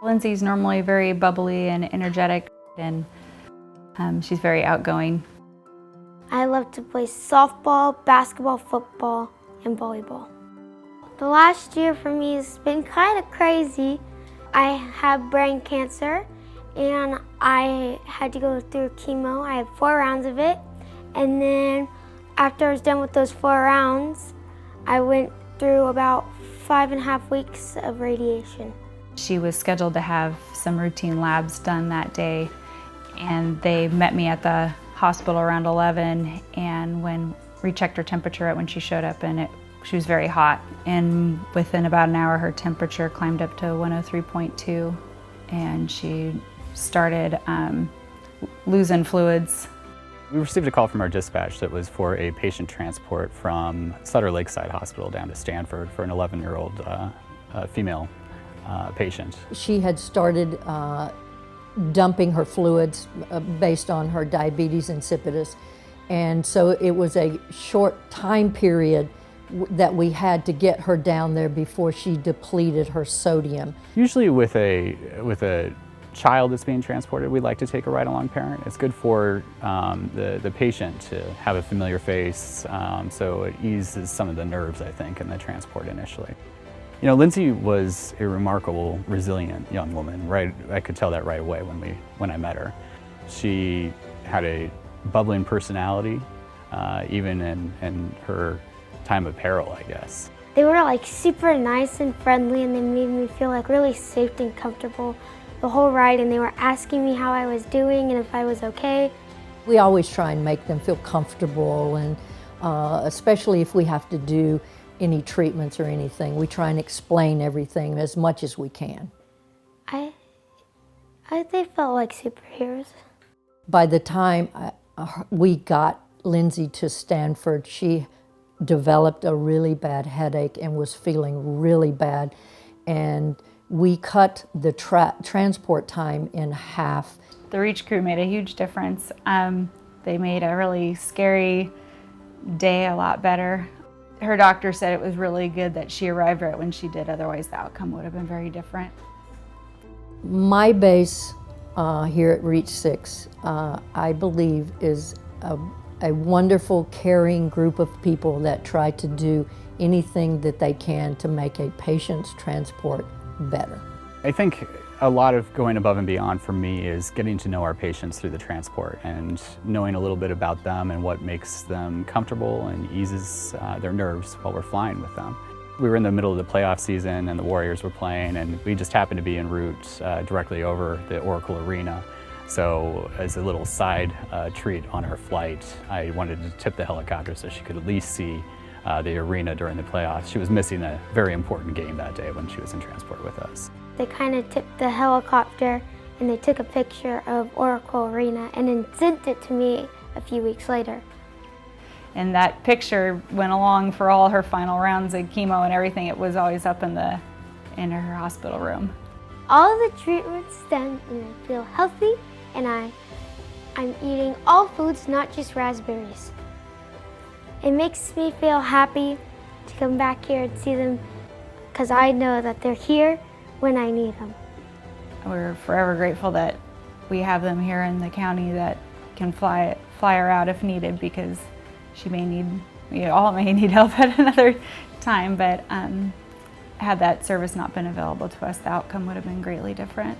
Lindsay's normally very bubbly and energetic, and she's very outgoing. I love to play softball, basketball, football, and volleyball. The last year for me has been kind of crazy. I have brain cancer and I had to go through chemo. I had 4 rounds of it, and then after I was done with those 4 rounds, I went through about 5.5 weeks of radiation. She was scheduled to have some routine labs done that day, and they met me at the hospital around 11, and when rechecked her temperature when she showed up, and she was very hot, and within about an hour her temperature climbed up to 103.2, and she started losing fluids. We received a call from our dispatch that was for a patient transport from Sutter Lakeside Hospital down to Stanford for an 11-year-old female patient. She had started dumping her fluids based on her diabetes insipidus, and so it was a short time period that we had to get her down there before she depleted her sodium. Usually with a child that's being transported, we like to take a ride-along parent. It's good for the patient to have a familiar face, so it eases some of the nerves, I think, in the transport initially. You know, Lindsay was a remarkable, resilient young woman. Right, I could tell that right away when I met her. She had a bubbling personality, even in her time of peril, I guess. They were like super nice and friendly, and they made me feel like really safe and comfortable the whole ride, and they were asking me how I was doing and if I was okay. We always try and make them feel comfortable, and especially if we have to do any treatments or anything, we try and explain everything as much as we can. They felt like superheroes. By the time we got Lindsay to Stanford, she developed a really bad headache and was feeling really bad, and we cut the transport time in half. The Reach crew made a huge difference. They made a really scary day a lot better. Her doctor said it was really good that she arrived right when she did, otherwise the outcome would have been very different. My base here at Reach 6, I believe, is a wonderful, caring group of people that try to do anything that they can to make a patient's transport better. I think a lot of going above and beyond for me is getting to know our patients through the transport and knowing a little bit about them and what makes them comfortable and eases their nerves while we're flying with them. We were in the middle of the playoff season and the Warriors were playing, and we just happened to be en route directly over the Oracle Arena. So as a little side treat on our flight, I wanted to tip the helicopter so she could at least see the arena during the playoffs. She was missing a very important game that day when she was in transport with us. They kind of tipped the helicopter and they took a picture of Oracle Arena and then sent it to me a few weeks later. And that picture went along for all her final rounds of chemo and everything. It was always up in her hospital room. All the treatment's done and I feel healthy, and I'm eating all foods, not just raspberries. It makes me feel happy to come back here and see them because I know that they're here when I need them. We're forever grateful that we have them here in the county that can fly her out if needed, because she may need, all may need help at another time, but had that service not been available to us, the outcome would have been greatly different.